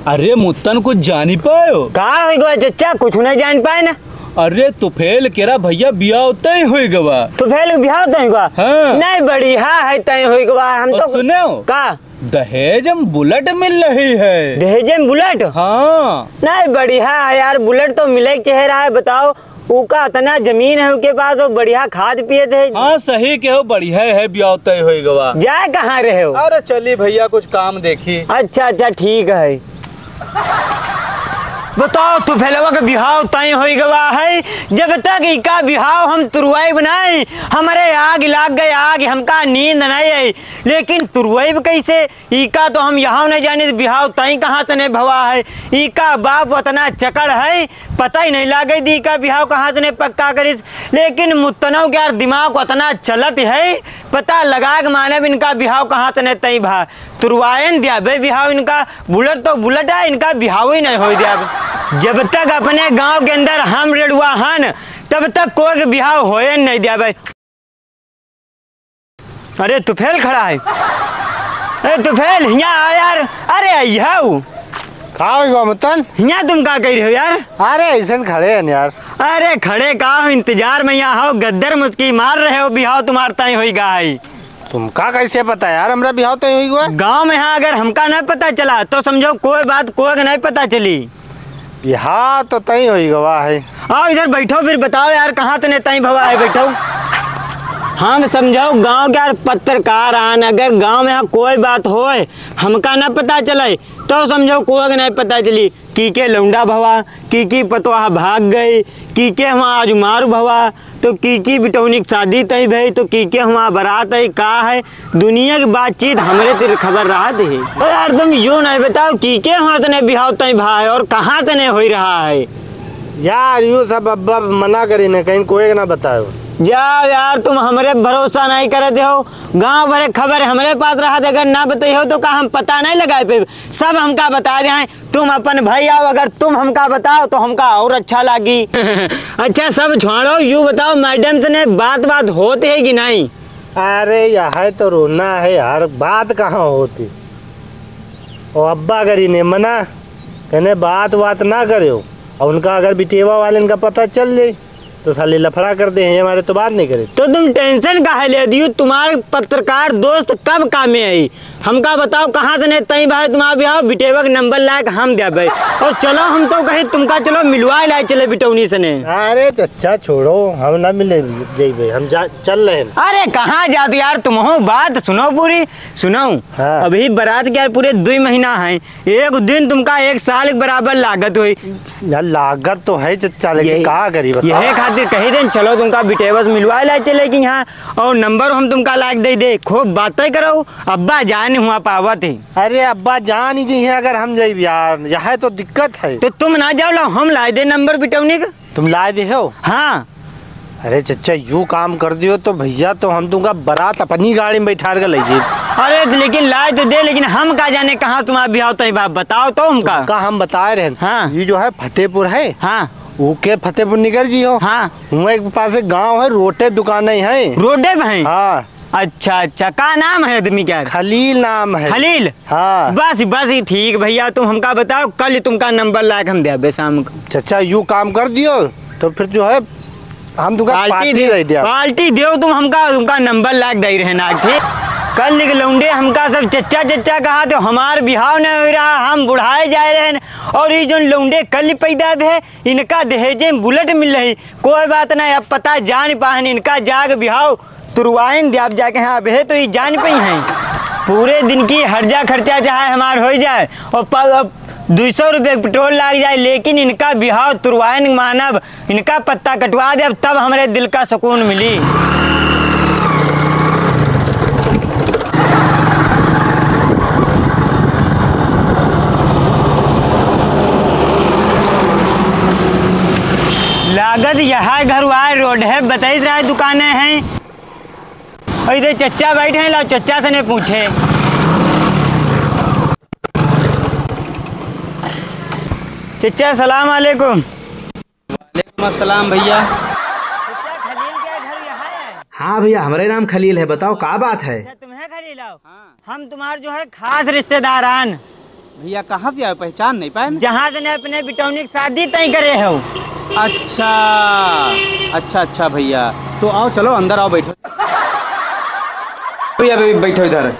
अरे मुत्तन कुछ जानी पायो का हो गवा चचा? कुछ नहीं जान पाए ना। अरे तुफेल केरा भैया बिया होता ही होई गवा। तुफेल बिया होता ही गवा? हाँ। नहीं बढ़िया है तय होई गवा। हम तो सुने हो का दहेज में बुलेट मिल रही है। दहेज में बुलेट? हाँ नहीं बढ़िया है यार, बुलेट तो मिले चेहरा है। बताओ उका इतना जमीन है उनके पास, वो बढ़िया खाद पिए थे। हाँ सही के हो, बढ़िया है बिया होता ही होई गवा। जाए कहाँ रहे हो? अरे चलिए भैया कुछ काम देखी। अच्छा अच्छा ठीक है। बताओ तू फैलवा का बिहाव तय हो गवा है। जब तक इका बिहाव हम तुरवाई बनाए हमारे आग लाग गए, आग हमका नींद नहीं आई। लेकिन तुरवाई कैसे इका तो हम यहाँ नहीं जाने बिहाव तय कहाँ से नहीं भवा है। इका बाप उतना चकड़ है, पता ही नहीं लागे दी का बिहाव कहाँ से नहीं पक्का करिस। लेकिन मुत्तनों के यार दिमाग उतना चलत है, पता लगा के माने इनका बिहाव कहाँ से नहीं तय भा तुरवायन दिया भाई बिहाव इनका। बुलेट तो बुलेट है, इनका बिहाव ही नहीं हो दिया। जब तक अपने गांव के अंदर हम रेडुआ हन तब तक कोई बिहाव होए नहीं दिया भाई। अरे तुफेल खड़ा है। अरे तुफेल यहाँ आ यार। अरे यहाँ मुत्तन यहाँ तुम क्या कह रहे हो यार? अरे ऐसे खड़े हैं यार। अरे खड़े का हो, इंतजार में यहाँ हो, गद्दर मुस्की मार रहे हो। बिहाव तुम्हारा तय हो गया है। तुमका कैसे पता यार हमरा बिहाव तो हुई हुआ? गांव में हाँ, अगर हमका नहीं पता चला तो समझो कोई बात कोई नहीं पता चली। बिहाव तो तय हुई गवा है। आओ इधर बैठो फिर बताओ यार कहाँ से तय भवा है। बैठो। हम समझो गांव के यार पत्रकार आन, अगर गांव में कोई बात होए हमका न पता चले तो समझो कोई नहीं पता चली। की लौंडा भवा, की पतवाह भाग गई, की वहाँ आज मारू भवा, तो की बिटौनी की शादी तय भई, तो की वहाँ बारात है का है। दुनिया की बातचीत हमरे तेरे खबर रहा थे। तो यार तुम यूँ नहीं बताओ की वहाँ से नहीं बिहाव तय भा है और कहाँ से नहीं हो रहा है यार। यूँ सब अब्बा मना करी न कहीं कोई ना बताओ। जाओ यार, तुम हमरे भरोसा नहीं करते हो। गांव भरे खबर हमरे पास रहा, अगर ना बताई हो तो का हम पता नहीं लगाए पे सब हमका बता दे। तुम अपन भाई आओ, अगर तुम हमका बताओ तो हमका और अच्छा लगी। अच्छा सब छोड़ो, यूँ बताओ मैडम से ने बात होती है कि नहीं? अरे यह तो रोना है यार, बात कहाँ होती। और अब्बा करी ने मना कहने बात ना करो, और उनका अगर बिटेवा वाले इनका पता चल जाए तो साले लफड़ा कर दे हैं, हमारे तो बात नहीं करे। तो तुम टेंशन काहे ले दियो? तुम्हारे पत्रकार दोस्त कब काम में आई हमका बताओ। कहाँ से नहीं तई भाई तुम्हारा बिहाव? बिटेवा का नंबर लायक हम दे भाई। और चलो हम तो कहीं तुमका चलो मिलवा लाए चले बिटौनी से ने। अरे चचा छोड़ो, हम ना मिले भाई, हम चल रहे हैं। अरे कहाँ जाते यार तुम हो? बात सुनो पूरी सुनो। हाँ। अभी बारात के यार पूरे 2 महीना है, एक दिन तुमका 1 साल के बराबर लागत हुई। यार लागत तो है चचा, लेकिन कहा करी यही खातिर कही दे चलो तुमका बिटेवा से मिलवा लाए चले कि यहाँ, और नंबर हम तुमका लायक दे खूब बातें करो। अब्बा जान हुआ पावत है। अरे अब्बा जान ही जी, अगर हम जाइब यार यह तो दिक्कत है। तो तुम ना जाओ, लो हम लाए दे नंबर बिटौनी का। तुम लाए दे हो? हाँ। अरे चचा यूँ काम कर दियो तो भैया तो हम तुमका बारात अपनी गाड़ी में बैठा कर ले जाइए। अरे लेकिन लाए तो दे, लेकिन हम का जाने कहाँ तुम्हारा बिहाव तय बाप बताओ तो हमका। हम बताए रहे। हाँ। ये जो है फतेहपुर है। हाँ। वो के फतेहपुर निकल जी हो। हाँ। वहाँ एक पास गाँव है, रोटे दुकानें हैं। रोडे में है? हाँ। अच्छा का नाम है आदमी क्या? खलील नाम है। खलील? हाँ। बस ठीक भैया, तुम हमका बताओ कल तुमका नंबर लायक हम दे शाम को। चचा यूँ काम कर दियो तो फिर जो है हम तुमका पार्टी दे दिया। पार्टी दो तुम हमका नंबर लायक दे रहे ना। ठीक कल लौंडे हमका सब चच्चा कहा तो हमार बिहाव नहीं हो रहा, हम बुढ़ाए जा रहे हैं। और ये जो लौंडे कल पैदा है इनका दहेजे में बुलेट मिल रही। कोई बात नहीं, अब पता जान पाए इनका जाग बिहाव तुरवाइन दे आप जाके। हाँ है तो ये जान पाई हैं पूरे दिन की हर्जा खर्चा चाहे हमार हो जाए और 200 रुपये पेट्रोल लग जाए, लेकिन इनका बिहाव तुरवाइन मानव, इनका पत्ता कटवा दे तब हमारे दिल का सुकून मिली। लागत यहाँ घर आए रोड है, बताई रहा दुकानें हैं। और इधर चच्चा बैठे हैं, ला चच्चा से ने पूछे। चच्चा सलाम अलैकुम। वालेकुम अस्सलाम भैया। चच्चा खलील के घर यहाँ है? हाँ भैया हमारे नाम खलील है, बताओ क्या बात है? तुम्हें खलील आओ? हाँ। हम तुम्हारे जो है खास रिश्तेदार आन। भैया कहाँ पे आए, पहचान नहीं पाए? जहाँ से अपने बिटौनी की शादी तय करे हो। अच्छा अच्छा अच्छा भैया, तो आओ चलो अंदर आओ, बैठो भैया, बैठो इधर।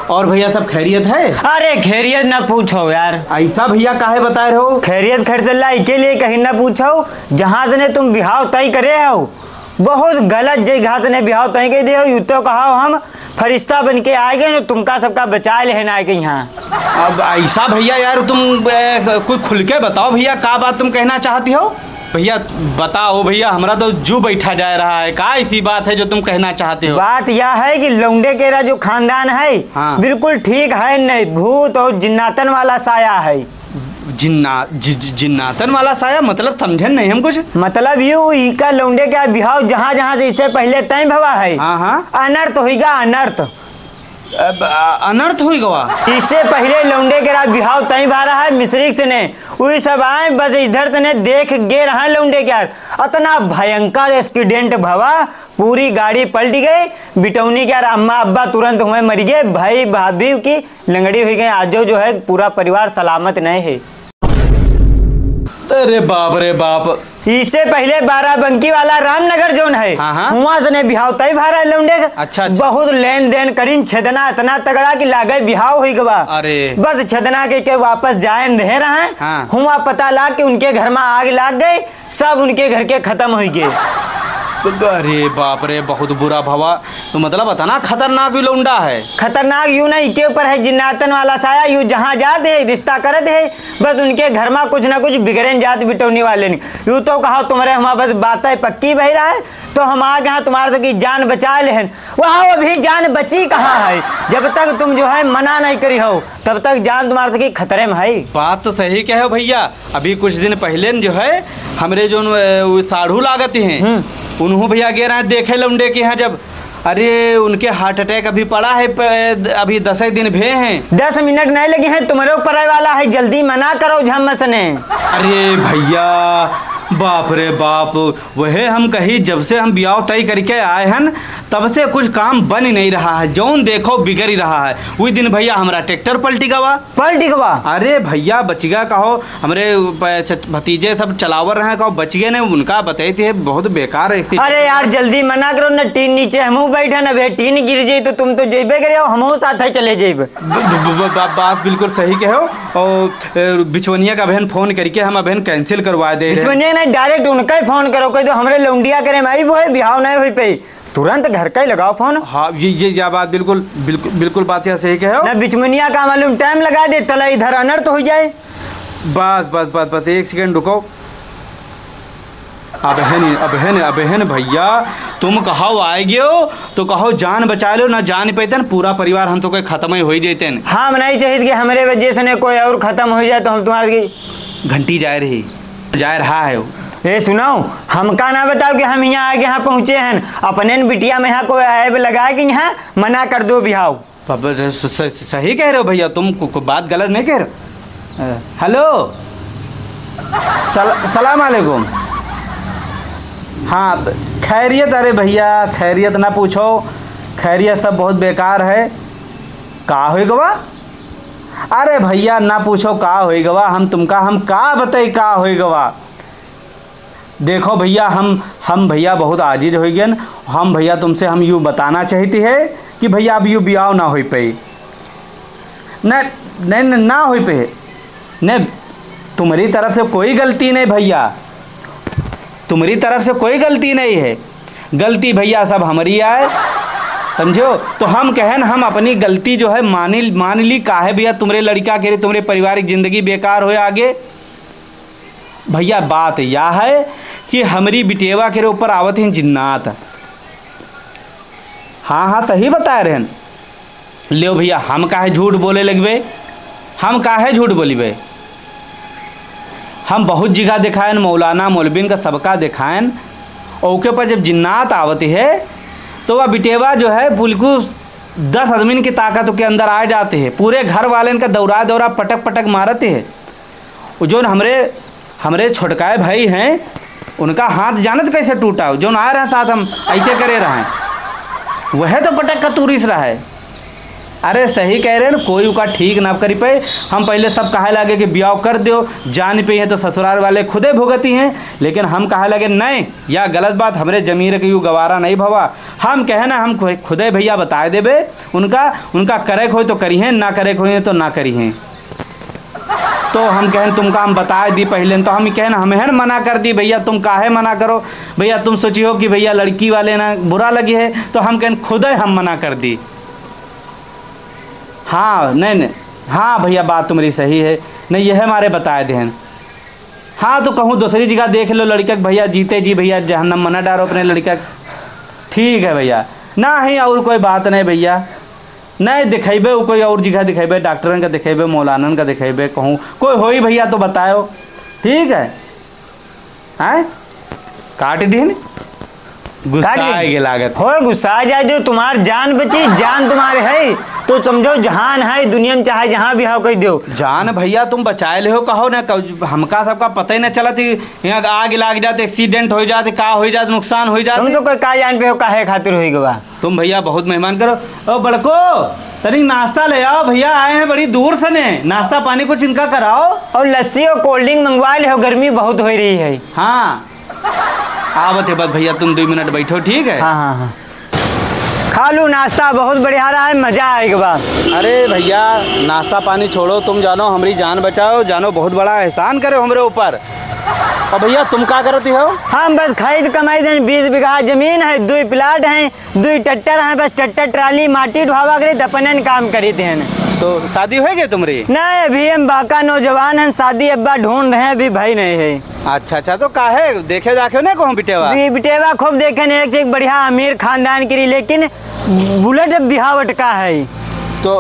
और भैया सब खैरियत है? अरे खैरियत ना पूछो यार। ऐसा भैया काहे बता रहे हो? खैरियत खर्चल्ला के लिए कहीं ना पूछो। जहाँ से तुम बिहाव तय करे हो बहुत गलत जगह से बिहाव तय कर दे हो। यू तो कहो हम फरिश्ता बन के आए गए, तुमका सबका बचा लेना आए गए यहाँ। अब ऐसा भैया यार तुम कुछ खुल के बताओ भैया, क्या बात तुम कहना चाहती हो? भैया बताओ भैया, हमारा तो जू बैठा जा रहा है। क्या ऐसी बात है जो तुम कहना चाहते हो? बात यह है कि लौंडे केरा जो खानदान है हाँ। बिल्कुल ठीक है नहीं, भूत और जिन्नातन वाला साया है। जिन्नातन वाला साया मतलब समझे नहीं हम कुछ। मतलब यू इका लौंडे का बिहाव जहाँ जहाँ से इससे पहले तय भवा है। हाँ हाँ, अनर्थ होगा, अनर्थ। अनर्थ हुई गवा। इससे पहले लौंडे के बिहाव तय भा रहा है मिश्रिक से ने, वही सब आए बस इधर से ने देख गे रहा लौंडे के इतना भयंकर एक्सीडेंट भवा, पूरी गाड़ी पलट गई। बिटौनी के अम्मा अब्बा तुरंत हुए मर गए, भाई भाभी की लंगड़ी हुई गई। आज जो है पूरा परिवार सलामत नहीं है। अरे बाप रे बाप। इससे पहले बाराबंकी वाला रामनगर जोन है, हाँ। वहाँ से बिहाव तय भा रहा है लौंडे का। अच्छा। बहुत लेन देन करीन, छेदना इतना तगड़ा कि लागे बिहाव हुई गवा। अरे बस छेदना के वापस जाए रह रहा है। हाँ। हुआ पता लाग के उनके घर में आग लाग गई, सब उनके घर के खत्म हो गए। अरे बाप रे, बहुत बुरा भवा। तो मतलब बताना खतरनाक भी लौंडा है। खतरनाक यूं नहीं के ऊपर है जिन्नातन वाला साया, यूं जहाँ जाते है रिश्ता करते है, बस उनके घर में कुछ ना कुछ बिगड़न जात बिटौनी वाले ने। यूं तो कहा तुम्हारे हमारा बस बातें पक्की बह रहा है, तो हम आ गए तुम्हारे की जान बचा लेहन। वहाँ अभी जान बची कहाँ है? जब तक तुम जो है मना नहीं करी हो तब तक जान तुम्हारे की खतरे में है। बात तो सही कहे हो भैया। अभी कुछ दिन पहले जो है हमरे जो साढ़ू लागत हैं उन्होंने भैया गे रहे देखे लौंडे के यहाँ, जब अरे उनके हार्ट अटैक अभी पड़ा है, अभी 10 दिन भे हैं। 10 मिनट नहीं लगे हैं, तुम्हारे ऊपर वाला है, जल्दी मना करो झमसने। अरे भैया बाप रे बाप, वह हम कही जब से हम ब्याह तय करके आए हैं तब से कुछ काम बन ही नहीं रहा है, जौन देखो बिगड़ ही रहा है। वही दिन भैया हमारा ट्रैक्टर पलटी गवा। अरे भैया बच गया कहो, हमारे भतीजे सब चलावर रहे कहो बच गए ने, उनका बताई थी बहुत बेकार है। अरे यार जल्दी मना करो न, टीन नीचे हमू बैठे न, वे टीन गिर जाये तो तुम तो जेबे करे हो, हमू साथ चले जेब। बात बिल्कुल सही कहो। और बिचवनिया का बहन फोन करके हम बहन कैंसिल करवा दे। बिचवनिया नहीं, डायरेक्ट उनका ही फोन करो, कह दो हमरे लौंडिया करे मैं वो है बिहाव नहीं हुई पे, तुरंत घर का ही लगाओ फोन। हाँ ये बात बिल्कुल बिल्कुल बिल्कुल बात यह सही कहो ना, बिचमुनिया का मालूम टाइम लगा दे तला इधर अनर्थ हो जाए। बस 1 सेकंड रुको। अबहन भैया तुम कहो आएगे हो तो कहो जान बचा लो, ना जान पाते न पूरा परिवार हम तो कोई खत्म ही हो जाते न। हाँ नहीं चाहिए कि हमारे वजह से ने कोई और खत्म हो जाए, तो हम तुम्हारी घंटी जा रहा है। ये सुनाओ, हमका ना बताओ कि हम यहाँ आगे यहाँ पहुँचे हैं, अपने बिटिया में यहाँ कोई ऐब लगा कि यहाँ मना कर दो बिहाव। सही कह रहे हो भैया, तुम बात गलत नहीं कह रहे हो। हेलो सलाम अलैकुम। हाँ खैरियत? अरे भैया खैरियत ना पूछो, खैरियत सब बहुत बेकार है। का हो गवा? अरे भैया ना पूछो का हो गवा, हम का बताई का हो गवा। देखो भैया हम भैया बहुत आजीज हो गए। हम भैया तुमसे हम यूँ बताना चाहती है कि भैया अब यूँ ब्याह ना हो पे, ना हो पे नहीं, तुम्हारी तरफ से कोई गलती नहीं भैया, तुम्हारी तरफ से कोई गलती नहीं है। गलती भैया सब हमारी आए, समझो। तो हम कहें हम अपनी गलती जो है मान ली का है भैया, तुम्हारे लड़का के तुम्हारे पारिवारिक ज़िंदगी बेकार हो आगे। भैया बात यह है कि हमारी बिटेवा के ऊपर आवत हैं जिन्नात। हाँ सही बता रहे हैं। ले भैया हम काहे झूठ बोले लगबे, हम काहे झूठ बोलीबे। हम बहुत जगह दिखाएं, मौलाना मौलवीन का सबका दिखाएं, और उसके ऊपर जब जिन्नात आवती है तो वह बिटेवा जो है बिल्कुल 10 आदमी की ताकत के अंदर आ जाते हैं, पूरे घर वाले का दौरा पटक मारते हैं। जो हमरे छोटकाए भाई हैं उनका हाथ जानत कैसे टूटा, जो आ रहे साथ हम ऐसे करे रहे, वह तो पटक का टूरिस रहा है। अरे सही कह रहे हैं ना, कोई का ठीक ना करी पे। हम पहले सब कहे लगे कि ब्याह कर दो, जान पे है तो ससुराल वाले खुदे भुगती हैं, लेकिन हम कहे लगे नहीं, यह गलत बात, हमरे जमीर के यू गवारा नहीं भवा। हम कहे ना हम खुदे भैया बता देबे, उनका करे खोई तो करी हैं, ना करे खोई तो ना करी हैं। तो हम कहें तुमका हम बता दी पहले, तो हम कहें हमें है मना कर दी भैया, तुम काहे मना करो भैया, तुम सोचियो कि भैया लड़की वाले ना बुरा लगी है, तो हम कहें खुद ही हम मना कर दी। हाँ नहीं, हाँ भैया बात तुम्हारी सही है, नहीं यह हमारे बताए थे। हाँ तो कहूँ दूसरी जगह देख लो लड़का भैया, जीते जी भैया जहन्नम मना डारो अपने लड़का। ठीक है भैया, ना ही और कोई बात नहीं भैया, नहीं दिखेबे कोई और जगह दिखेबे, डॉक्टरन का दिखेबे, मौलानन का दिखेबे, कहूँ कोई हो ही भैया तो बताओ। ठीक है, हैं काट दी गुस्सा लागत हो, गुस्सा जाए जो तुम्हार जान बची, जान तुम्हारे है तो समझो जहान है दुनिया में, चाहे जहाँ भी हो कह दो जान। भैया तुम बचाए ले हो कहो ना, हमका सबका पता ही नहीं चला थी, यहाँ आग लाग जाते, एक्सीडेंट हो जाते, का हो जाते, नुकसान हो जाते। तुम तो कोई का जान पे हो, काहे खातिर होई गवा। तुम भैया बहुत मेहमान करो। ओ बड़को तनिक नाश्ता ले आओ, भैया आए हैं बड़ी दूर से ने, नाश्ता पानी कुछ इनका कराओ, और लस्सी और कोल्ड ड्रिंक मंगवा ले हो, गर्मी बहुत हो रही है। हाँ आवत है बस भैया, तुम 2 मिनट बैठो। ठीक है, हाँ हाँ हाँ, खा लू नाश्ता, बहुत बढ़िया रहा है, मजा आएगा बा। अरे भैया नाश्ता पानी छोड़ो, तुम जानो हमारी जान बचाओ, जानो बहुत बड़ा एहसान करो हमारे ऊपर। और भैया तुम क्या करती हो? हम बस खरीद कमाई दें, 20 बीघा जमीन है, 2 प्लाट हैं, 2 ट्रैक्टर हैं, बस ट्रैक्टर ट्राली माटी ढोवा करे अपन काम करी थे। तो शादी हो गई तुम्हारी? नहीं अभी हम बाका नौजवान हैं, शादी अब्बा ढूंढ रहे हैं, अभी भाई नहीं है। अच्छा तो काहे देखे जाके ना कहूँ बिटेवा? बिटेवा खूब देखे ने, एक बढ़िया अमीर खानदान की, लेकिन बुलेट बिहावट का है। तो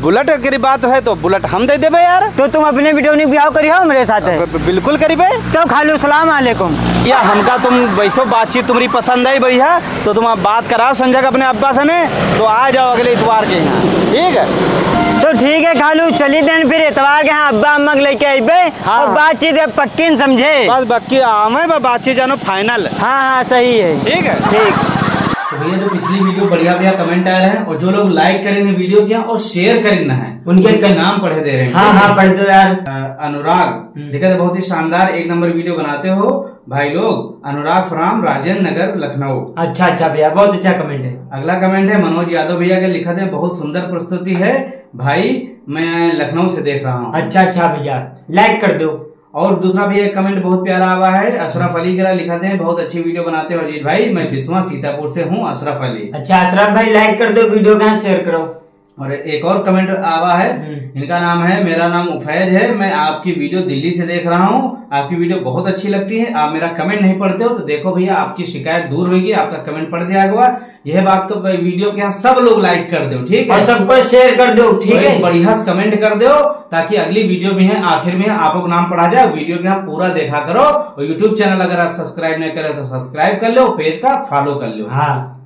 बुलेट की बात है तो बुलेट हम दे देबे यार। तो तुम अपने बिटौनी ब्याह करी हो मेरे साथ है? बिल्कुल करीबे। तो खालू सलाम अलैकुम। या हमका तुम वैसो बातचीत तुम्हारी पसंद आई बढ़िया, तो तुम अब बात कराओ संजय अपने अब्बा से ने, तो आ जाओ अगले इतवार के यहाँ। ठीक है तो ठीक है खालू, चली देन फिर इतवार के यहाँ अब्बा अम्मा लेके आइबे। हाँ, और बातचीत पक्की समझे, बस बाकी आवे बातचीत जानो फाइनल। हाँ हाँ सही है। ठीक है ठीक। तो भैया जो पिछली वीडियो बढ़िया कमेंट आ रहे हैं, और जो लोग लाइक करेंगे वीडियो क्या और शेयर करेंगे है, उनके नाम पढ़े दे रहे हैं। हाँ हाँ पढ़ दो यार। अनुराग देखा, बहुत ही शानदार 1 नंबर वीडियो बनाते हो भाई लोग। अनुराग फ्राम राजेंद्र नगर लखनऊ। अच्छा भैया, बहुत अच्छा कमेंट है। अगला कमेंट है मनोज यादव भैया के, लिखा थे बहुत सुंदर प्रस्तुति है भाई, मैं लखनऊ से देख रहा हूँ। अच्छा भैया, लाइक कर दो। और दूसरा भी एक कमेंट बहुत प्यारा आवा है, अशरफ अली के लिखा थे, बहुत अच्छी वीडियो बनाते हो अजीत भाई, मैं बिस्वा सीतापुर से हूँ। अशरफ अली। अच्छा अशरफ भाई, लाइक कर दो वीडियो का, शेयर करो। और एक और कमेंट आवा है, इनका नाम है, मेरा नाम उफैज है, मैं आपकी वीडियो दिल्ली से देख रहा हूँ, आपकी वीडियो बहुत अच्छी लगती है, आप मेरा कमेंट नहीं पढ़ते हो, तो देखो भैया आपकी शिकायत दूर होगी, आपका कमेंट पढ़ दिया गया। यह बात को वीडियो के यहाँ सब लोग लाइक कर दो, ठीक है, और सबको शेयर कर दो। ठीक है, बढ़िया कमेंट कर दो, ताकि अगली वीडियो में है आखिर में आपको नाम पढ़ा जाए। वीडियो के यहाँ पूरा देखा करो, और यूट्यूब चैनल अगर आप सब्सक्राइब नहीं करे तो सब्सक्राइब कर लो, पेज का फॉलो कर लो। हाँ